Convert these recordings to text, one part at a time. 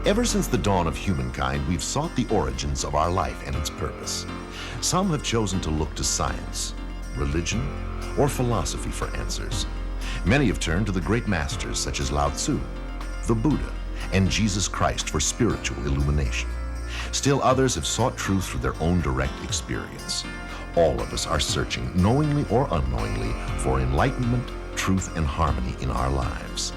Ever since the dawn of humankind, we've sought the origins of our life and its purpose. Some have chosen to look to science, religion, or philosophy for answers. Many have turned to the great masters such as Lao-tzu, the Buddha, and Jesus Christ for spiritual illumination. Still others have sought truth through their own direct experience. All of us are searching, knowingly or unknowingly, for enlightenment, truth, and harmony in our lives.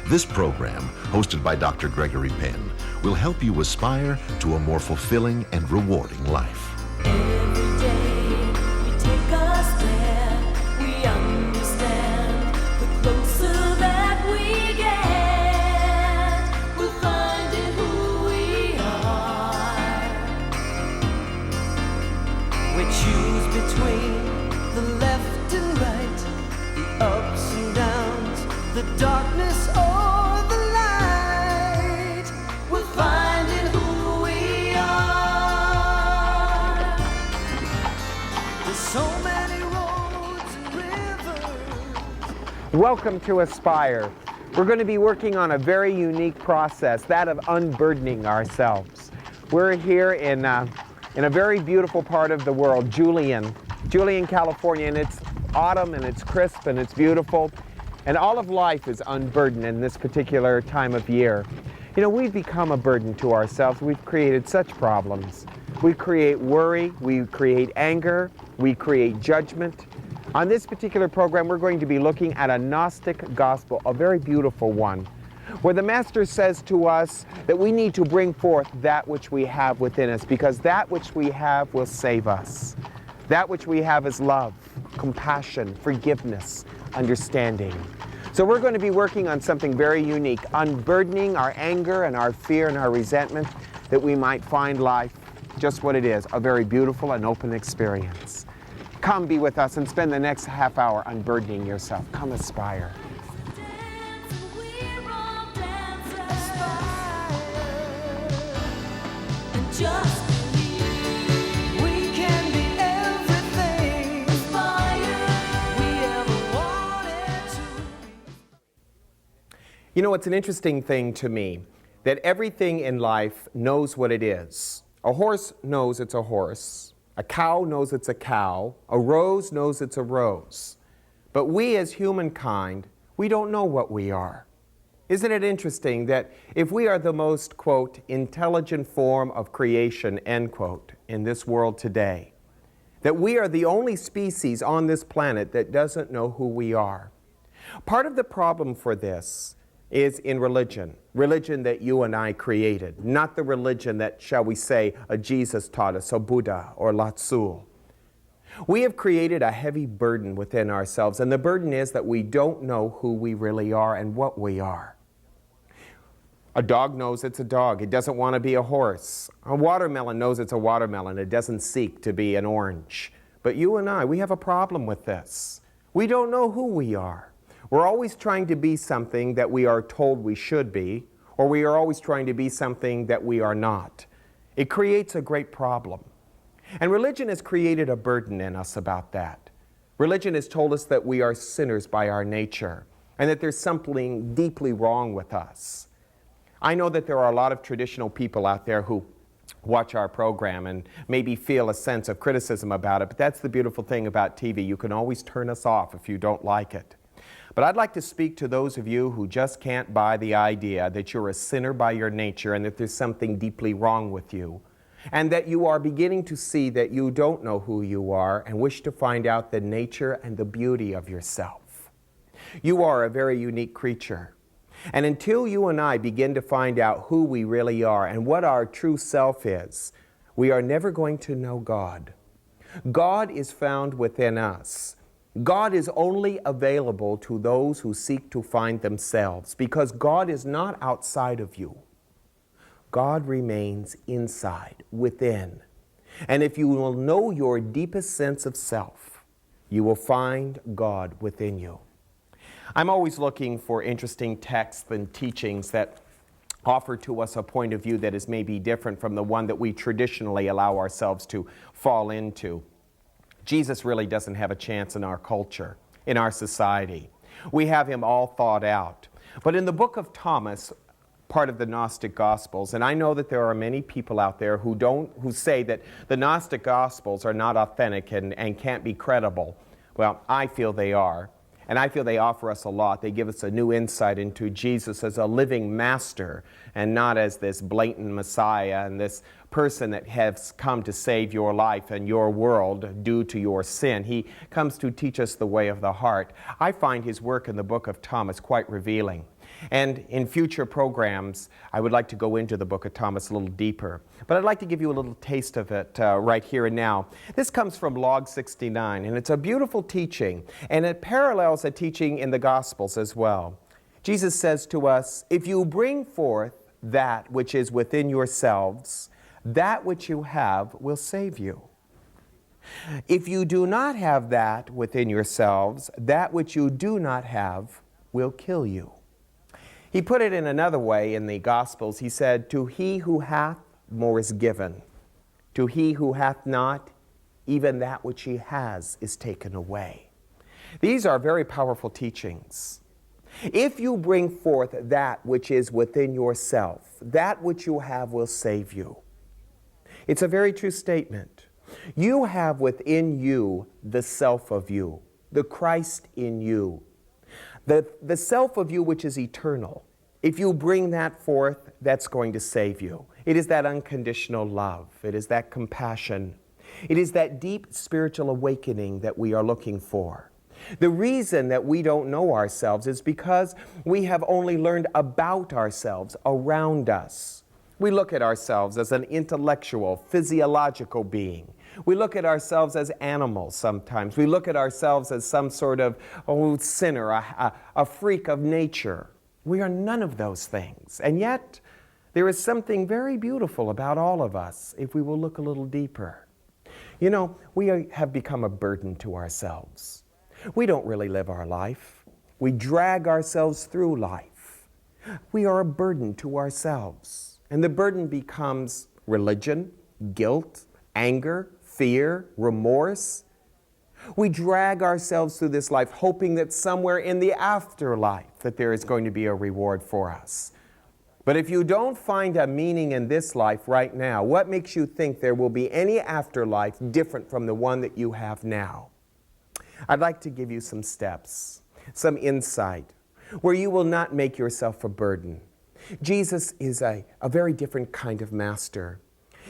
This program, hosted by Dr. Gregory Penn, will help you aspire to a more fulfilling and rewarding life. Every day you take us where we understand. The closer that we get, we'll find it who we are. We choose between the left and right, the ups and downs, the darkness or the light. We'll find it who we are. There's so many roads and rivers. Welcome to Aspire. We're going to be working on a very unique process, that of unburdening ourselves. We're here in a very beautiful part of the world, Julian, California, and it's autumn and it's crisp and it's beautiful. And all of life is unburdened in this particular time of year. You know, we've become a burden to ourselves. We've created such problems. We create worry, we create anger, we create judgment. On this particular program, we're going to be looking at a Gnostic gospel, a very beautiful one, where the Master says to us that we need to bring forth that which we have within us, because that which we have will save us. That which we have is love, compassion, forgiveness, understanding. So we're going to be working on something very unique, unburdening our anger and our fear and our resentment, that we might find life just what it is, a very beautiful and open experience. Come be with us and spend the next half hour unburdening yourself. Come aspire. Just believe we can be everything we ever wanted to. You know, it's an interesting thing to me that everything in life knows what it is. A horse knows it's a horse. A cow knows it's a cow. A rose knows it's a rose. But we as humankind, we don't know what we are. Isn't it interesting that if we are the most, quote, intelligent form of creation, end quote, in this world today, that we are the only species on this planet that doesn't know who we are? Part of the problem for this is in religion that you and I created, not the religion that, shall we say, a Jesus taught us, a Buddha or lao-tzu. We have created a heavy burden within ourselves, and the burden is that we don't know who we really are and what we are. A dog knows it's a dog. It doesn't want to be a horse. A watermelon knows it's a watermelon. It doesn't seek to be an orange. But you and I, we have a problem with this. We don't know who we are. We're always trying to be something that we are told we should be, or we are always trying to be something that we are not. It creates a great problem. And religion has created a burden in us about that. Religion has told us that we are sinners by our nature, and that there's something deeply wrong with us. I know that there are a lot of traditional people out there who watch our program and maybe feel a sense of criticism about it, but that's the beautiful thing about TV. You can always turn us off if you don't like it. But I'd like to speak to those of you who just can't buy the idea that you're a sinner by your nature and that there's something deeply wrong with you, and that you are beginning to see that you don't know who you are and wish to find out the nature and the beauty of yourself. You are a very unique creature. And until you and I begin to find out who we really are and what our true self is, we are never going to know God. God is found within us. God is only available to those who seek to find themselves, because God is not outside of you. God remains inside, within. And if you will know your deepest sense of self, you will find God within you. I'm always looking for interesting texts and teachings that offer to us a point of view that is maybe different from the one that we traditionally allow ourselves to fall into. Jesus really doesn't have a chance in our culture, in our society. We have him all thought out. But in the book of Thomas, part of the Gnostic Gospels. And I know that there are many people out there who say that the Gnostic Gospels are not authentic and can't be credible. Well, I feel they are. And I feel they offer us a lot. They give us a new insight into Jesus as a living master and not as this blatant Messiah and this person that has come to save your life and your world due to your sin. He comes to teach us the way of the heart. I find his work in the book of Thomas quite revealing. And in future programs, I would like to go into the book of Thomas a little deeper. But I'd like to give you a little taste of it right here and now. This comes from Log 69, and it's a beautiful teaching, and it parallels a teaching in the Gospels as well. Jesus says to us, if you bring forth that which is within yourselves, that which you have will save you. If you do not have that within yourselves, that which you do not have will kill you. He put it in another way in the Gospels. He said, to he who hath, more is given. To he who hath not, even that which he has is taken away. These are very powerful teachings. If you bring forth that which is within yourself, that which you have will save you. It's a very true statement. You have within you the self of you, the Christ in you. The self of you which is eternal. If you bring that forth, that's going to save you. It is that unconditional love. It is that compassion. It is that deep spiritual awakening that we are looking for. The reason that we don't know ourselves is because we have only learned about ourselves around us. We look at ourselves as an intellectual, physiological being. We look at ourselves as animals sometimes. We look at ourselves as some sort of sinner, a freak of nature. We are none of those things. And yet, there is something very beautiful about all of us if we will look a little deeper. You know, we have become a burden to ourselves. We don't really live our life. We drag ourselves through life. We are a burden to ourselves. And the burden becomes religion, guilt, anger, fear, remorse. We drag ourselves through this life hoping that somewhere in the afterlife that there is going to be a reward for us. But if you don't find a meaning in this life right now, what makes you think there will be any afterlife different from the one that you have now? I'd like to give you some steps, some insight, where you will not make yourself a burden. Jesus is a very different kind of master.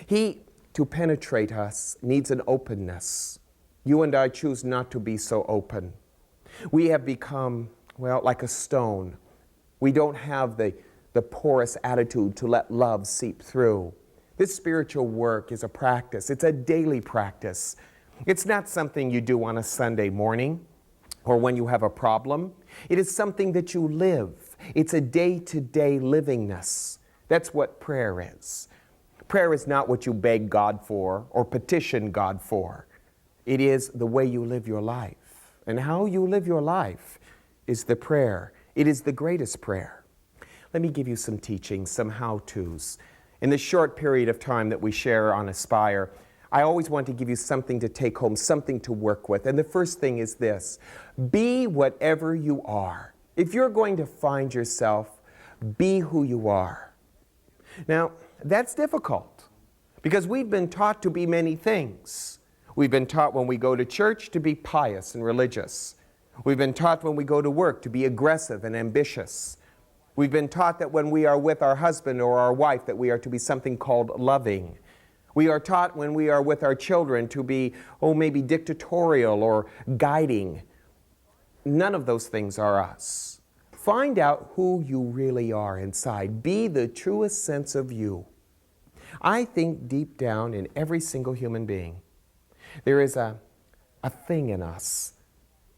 He, to penetrate us, needs an openness. You and I choose not to be so open. We have become, well, like a stone. We don't have the porous attitude to let love seep through. This spiritual work is a practice. It's a daily practice. It's not something you do on a Sunday morning or when you have a problem. It is something that you live. It's a day-to-day livingness. That's what prayer is. Prayer is not what you beg God for or petition God for. It is the way you live your life. And how you live your life is the prayer. It is the greatest prayer. Let me give you some teachings, some how-tos. In the short period of time that we share on Aspire, I always want to give you something to take home, something to work with. And the first thing is this: be whatever you are. If you're going to find yourself, be who you are. Now, that's difficult because we've been taught to be many things. We've been taught when we go to church to be pious and religious. We've been taught when we go to work to be aggressive and ambitious. We've been taught that when we are with our husband or our wife that we are to be something called loving. We are taught when we are with our children to be, maybe dictatorial or guiding. None of those things are us. Find out who you really are inside. Be the truest sense of you. I think deep down in every single human being, there is a thing in us,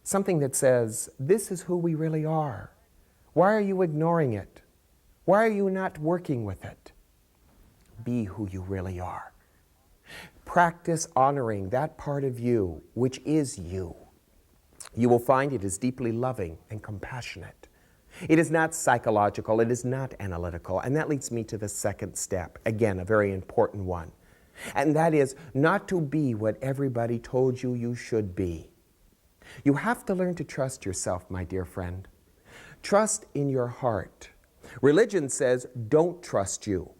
something that says, this is who we really are. Why are you ignoring it? Why are you not working with it? Be who you really are. Practice honoring that part of you, which is you. You will find it is deeply loving and compassionate. It is not psychological, it is not analytical, and that leads me to the second step, again, a very important one. And that is not to be what everybody told you you should be. You have to learn to trust yourself, my dear friend. Trust in your heart. Religion says, don't trust you.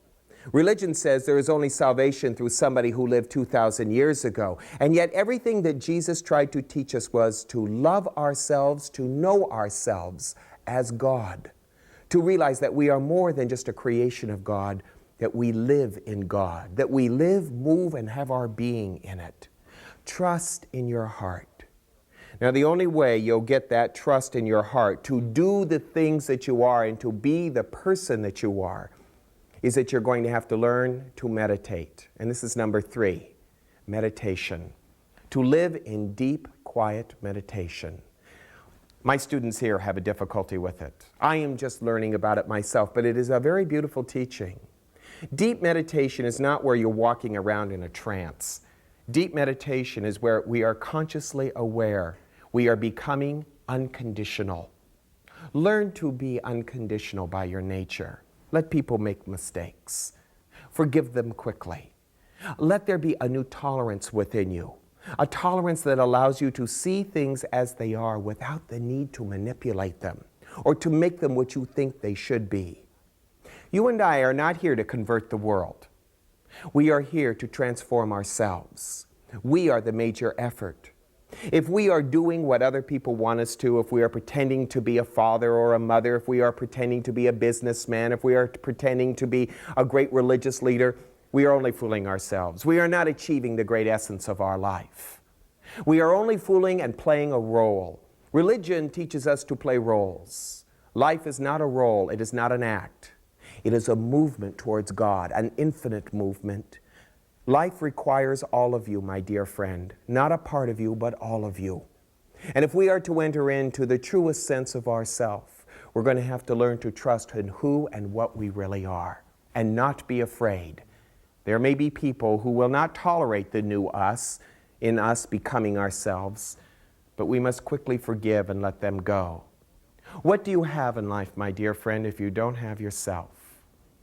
Religion says there is only salvation through somebody who lived 2,000 years ago. And yet everything that Jesus tried to teach us was to love ourselves, to know ourselves as God, to realize that we are more than just a creation of God, that we live in God, that we live, move, and have our being in it. Trust in your heart. Now, the only way you'll get that trust in your heart to do the things that you are and to be the person that you are is that you're going to have to learn to meditate. And this is number 3, meditation. To live in deep, quiet meditation. My students here have a difficulty with it. I am just learning about it myself, but it is a very beautiful teaching. Deep meditation is not where you're walking around in a trance. Deep meditation is where we are consciously aware. We are becoming unconditional. Learn to be unconditional by your nature. Let people make mistakes. Forgive them quickly. Let there be a new tolerance within you, a tolerance that allows you to see things as they are without the need to manipulate them or to make them what you think they should be. You and I are not here to convert the world. We are here to transform ourselves. We are the major effort. If we are doing what other people want us to, if we are pretending to be a father or a mother, if we are pretending to be a businessman, if we are pretending to be a great religious leader, we are only fooling ourselves. We are not achieving the great essence of our life. We are only fooling and playing a role. Religion teaches us to play roles. Life is not a role. It is not an act. It is a movement towards God, an infinite movement. Life requires all of you, my dear friend, not a part of you, but all of you. And if we are to enter into the truest sense of ourself, we're going to have to learn to trust in who and what we really are, and not be afraid. There may be people who will not tolerate the new us, in us becoming ourselves, but we must quickly forgive and let them go. What do you have in life, my dear friend, if you don't have yourself?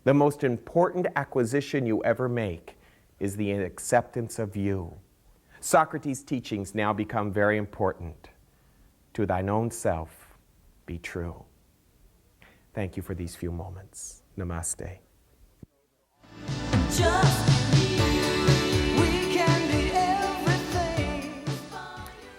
The most important acquisition you ever make is the acceptance of you. Socrates' teachings now become very important. To thine own self be true. Thank you for these few moments. Namaste. Just believe we can be everything.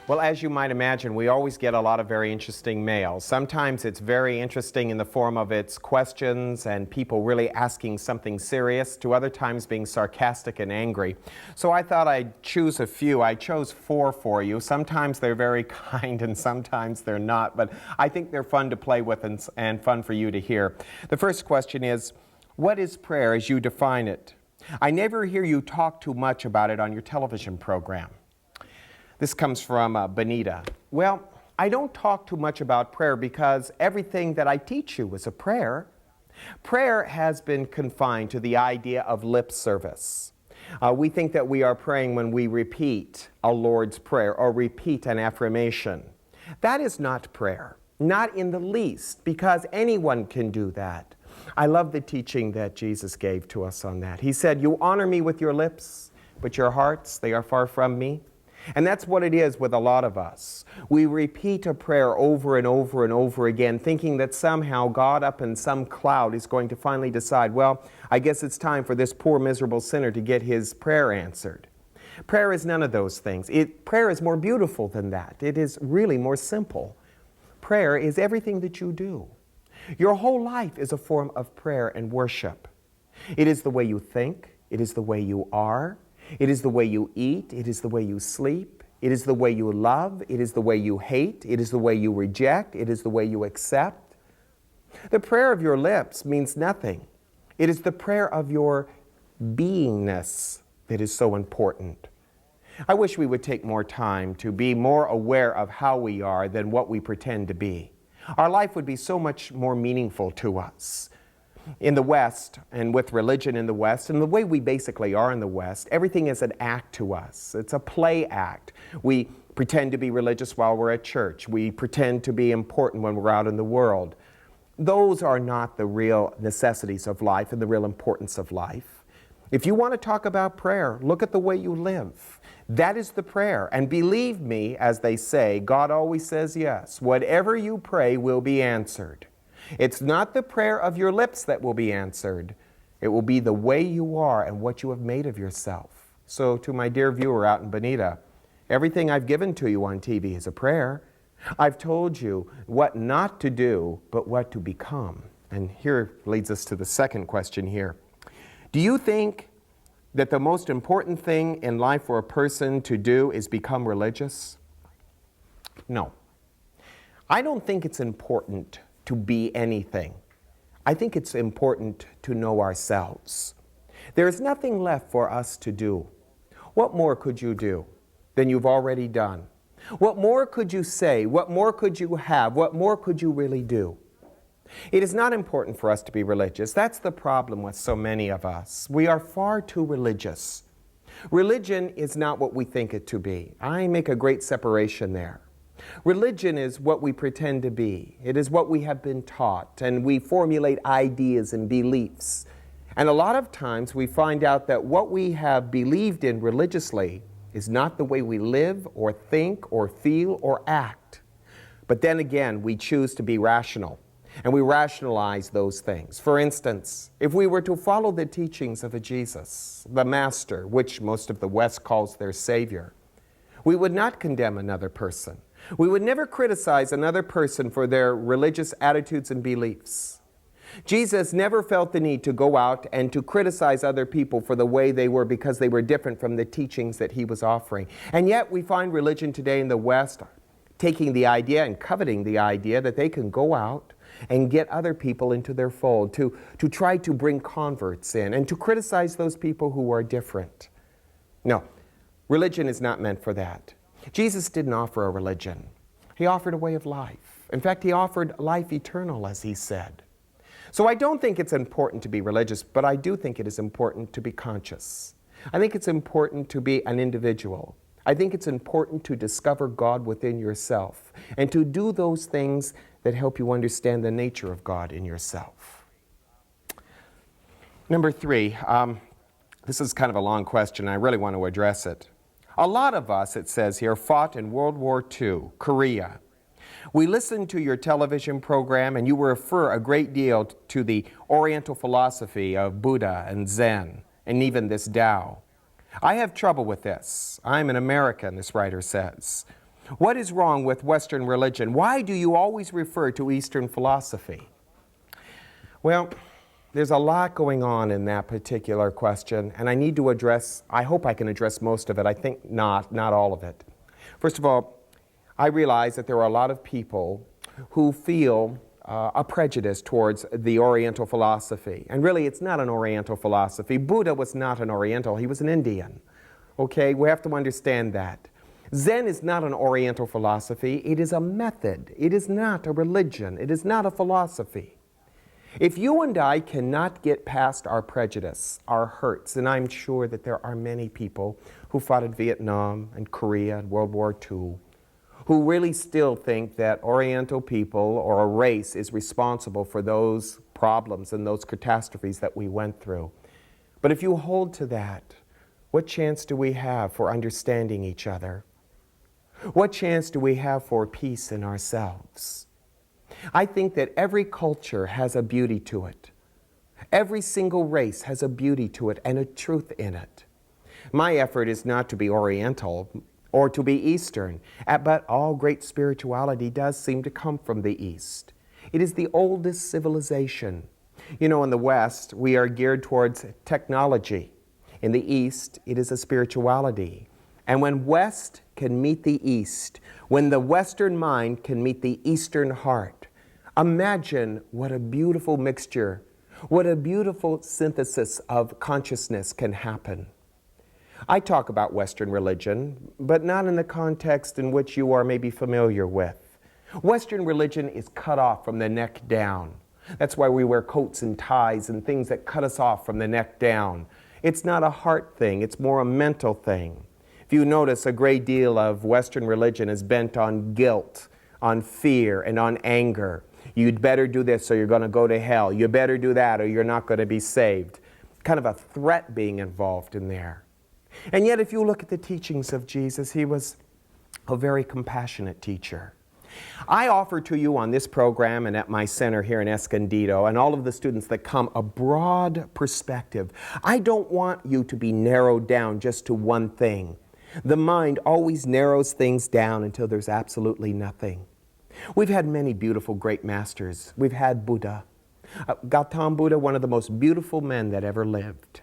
Well, as you might imagine, we always get a lot of very interesting mail. Sometimes it's very interesting in the form of its questions and people really asking something serious, to other times being sarcastic and angry. So I thought I'd choose a few. I chose 4 for you. Sometimes they're very kind and sometimes they're not, but I think they're fun to play with and fun for you to hear. The first question is, what is prayer as you define it? I never hear you talk too much about it on your television program. This comes from Benita. Well, I don't talk too much about prayer because everything that I teach you is a prayer. Prayer has been confined to the idea of lip service. We think that we are praying when we repeat a Lord's Prayer or repeat an affirmation. That is not prayer, not in the least, because anyone can do that. I love the teaching that Jesus gave to us on that. He said, "You honor me with your lips, but your hearts, they are far from me." And that's what it is with a lot of us. We repeat a prayer over and over and over again, thinking that somehow God up in some cloud is going to finally decide, well, I guess it's time for this poor miserable sinner to get his prayer answered. Prayer is none of those things. Prayer is more beautiful than that. It is really more simple. Prayer is everything that you do. Your whole life is a form of prayer and worship. It is the way you think. It is the way you are. It is the way you eat. It is the way you sleep. It is the way you love. It is the way you hate. It is the way you reject. It is the way you accept. The prayer of your lips means nothing. It is the prayer of your beingness that is so important. I wish we would take more time to be more aware of how we are than what we pretend to be. Our life would be so much more meaningful to us. In the West, and with religion in the West, and the way we basically are in the West, everything is an act to us. It's a play act. We pretend to be religious while we're at church. We pretend to be important when we're out in the world. Those are not the real necessities of life and the real importance of life. If you want to talk about prayer, look at the way you live. That is the prayer. And believe me, as they say, God always says yes. Whatever you pray will be answered. It's not the prayer of your lips that will be answered. It will be the way you are and what you have made of yourself. So to my dear viewer out in Bonita, everything I've given to you on TV is a prayer. I've told you what not to do, but what to become. And here leads us to the second question here. Do you think that the most important thing in life for a person to do is become religious? No. I don't think it's important to be anything. I think it's important to know ourselves. There is nothing left for us to do. What more could you do than you've already done? What more could you say? What more could you have? What more could you really do? It is not important for us to be religious. That's the problem with so many of us. We are far too religious. Religion is not what we think it to be. I make a great separation there. Religion is what we pretend to be. It is what we have been taught, and we formulate ideas and beliefs. And a lot of times we find out that what we have believed in religiously is not the way we live or think or feel or act. But then again, we choose to be rational, and we rationalize those things. For instance, if we were to follow the teachings of a Jesus, the Master, which most of the West calls their Savior, we would not condemn another person. We would never criticize another person for their religious attitudes and beliefs. Jesus never felt the need to go out and to criticize other people for the way they were because they were different from the teachings that he was offering. And yet we find religion today in the West taking the idea and coveting the idea that they can go out and get other people into their fold, to try to bring converts in and to criticize those people who are different. No, religion is not meant for that. Jesus didn't offer a religion. He offered a way of life. In fact, he offered life eternal, as he said. So I don't think it's important to be religious, but I do think it is important to be conscious. I think it's important to be an individual. I think it's important to discover God within yourself and to do those things that help you understand the nature of God in yourself. Number 3, this is kind of a long question. I really want to address it. A lot of us, it says here, fought in World War II, Korea. We listened to your television program and you refer a great deal to the Oriental philosophy of Buddha and Zen and even this Tao. I have trouble with this. I'm an American, this writer says. What is wrong with Western religion? Why do you always refer to Eastern philosophy? Well, there's a lot going on in that particular question, and I need to address, I hope I can address most of it. I think not all of it. First of all, I realize that there are a lot of people who feel a prejudice towards the Oriental philosophy. And really, it's not an Oriental philosophy. Buddha was not an Oriental, he was an Indian. Okay, we have to understand that. Zen is not an Oriental philosophy, it is a method. It is not a religion, it is not a philosophy. If you and I cannot get past our prejudice, our hurts, and I'm sure that there are many people who fought in Vietnam and Korea and World War II, who really still think that Oriental people or a race is responsible for those problems and those catastrophes that we went through. But if you hold to that, what chance do we have for understanding each other? What chance do we have for peace in ourselves? I think that every culture has a beauty to it. Every single race has a beauty to it and a truth in it. My effort is not to be Oriental or to be Eastern, but all great spirituality does seem to come from the East. It is the oldest civilization. You know, in the West, we are geared towards technology. In the East, it is a spirituality. And when West can meet the East, when the Western mind can meet the Eastern heart, imagine what a beautiful mixture, what a beautiful synthesis of consciousness can happen. I talk about Western religion, but not in the context in which you are maybe familiar with. Western religion is cut off from the neck down. That's why we wear coats and ties and things that cut us off from the neck down. It's not a heart thing, it's more a mental thing. If you notice, a great deal of Western religion is bent on guilt, on fear, and on anger. You'd better do this or you're going to go to hell. You better do that or you're not going to be saved. Kind of a threat being involved in there. And yet if you look at the teachings of Jesus, he was a very compassionate teacher. I offer to you on this program and at my center here in Escondido and all of the students that come a broad perspective. I don't want you to be narrowed down just to one thing. The mind always narrows things down until there's absolutely nothing. We've had many beautiful great masters. We've had Buddha. Gautam Buddha, one of the most beautiful men that ever lived.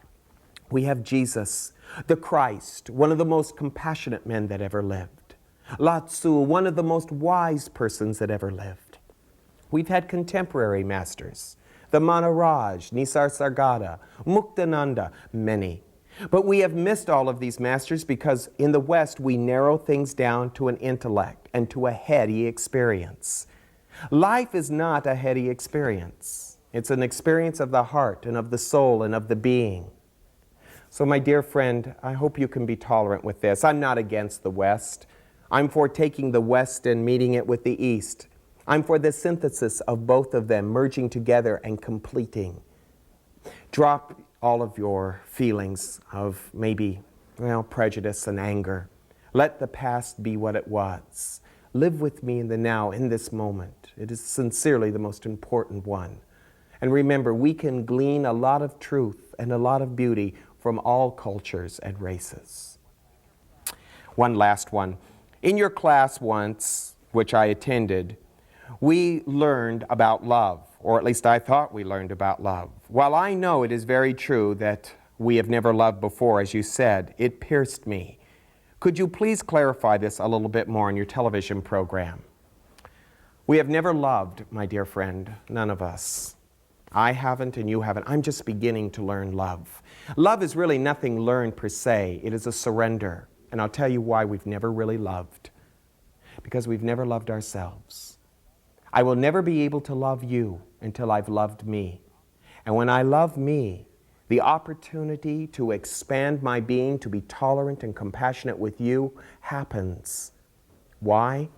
We have Jesus, the Christ, one of the most compassionate men that ever lived. Lao-tzu, one of the most wise persons that ever lived. We've had contemporary masters, the Maharaj, Nisargadatta, Muktananda, many. But we have missed all of these masters because in the West we narrow things down to an intellect and to a heady experience. Life is not a heady experience. It's an experience of the heart and of the soul and of the being. So my dear friend, I hope you can be tolerant with this. I'm not against the West. I'm for taking the West and meeting it with the East. I'm for the synthesis of both of them, merging together and completing. Drop all of your feelings of maybe, prejudice and anger. Let the past be what it was. Live with me in the now, in this moment. It is sincerely the most important one. And remember, we can glean a lot of truth and a lot of beauty from all cultures and races. One last one. In your class once, which I attended, we learned about love, or at least I thought we learned about love. While I know it is very true that we have never loved before, as you said, it pierced me. Could you please clarify this a little bit more in your television program? We have never loved, my dear friend, none of us. I haven't and you haven't. I'm just beginning to learn love. Love is really nothing learned per se. It is a surrender. And I'll tell you why we've never really loved. Because we've never loved ourselves. I will never be able to love you until I've loved me. And when I love me, the opportunity to expand my being, to be tolerant and compassionate with you, happens. Why?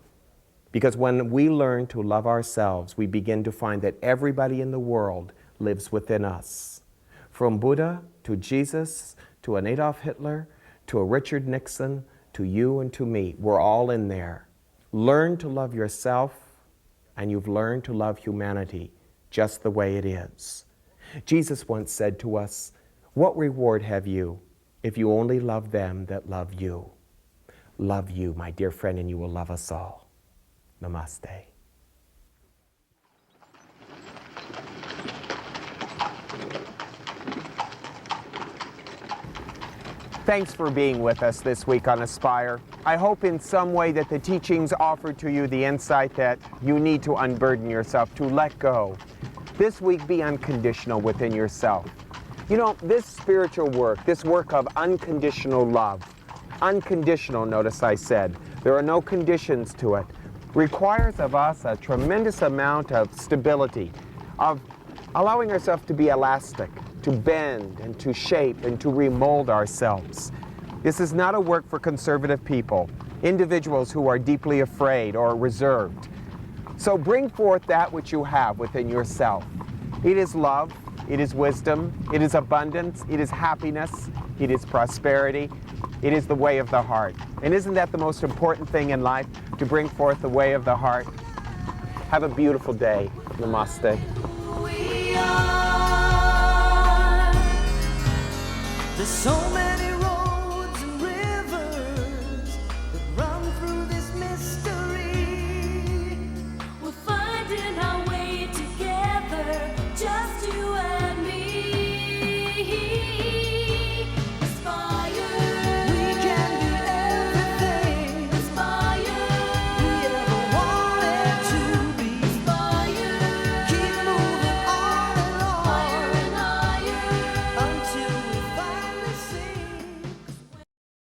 Because when we learn to love ourselves, we begin to find that everybody in the world lives within us. From Buddha to Jesus to an Adolf Hitler to a Richard Nixon to you and to me, we're all in there. Learn to love yourself, and you've learned to love humanity just the way it is. Jesus once said to us, "What reward have you if you only love them that love you?" Love you, my dear friend, and you will love us all. Namaste. Thanks for being with us this week on Aspire. I hope in some way that the teachings offer to you the insight that you need to unburden yourself, to let go. This week, be unconditional within yourself. You know, this spiritual work, this work of unconditional love, unconditional, notice I said, there are no conditions to it, requires of us a tremendous amount of stability, of allowing ourselves to be elastic, to bend and to shape and to remold ourselves. This is not a work for conservative people, individuals who are deeply afraid or reserved. So bring forth that which you have within yourself. It is love, it is wisdom, it is abundance, it is happiness, it is prosperity, it is the way of the heart. And isn't that the most important thing in life, to bring forth the way of the heart? Have a beautiful day. Namaste. We are the soul.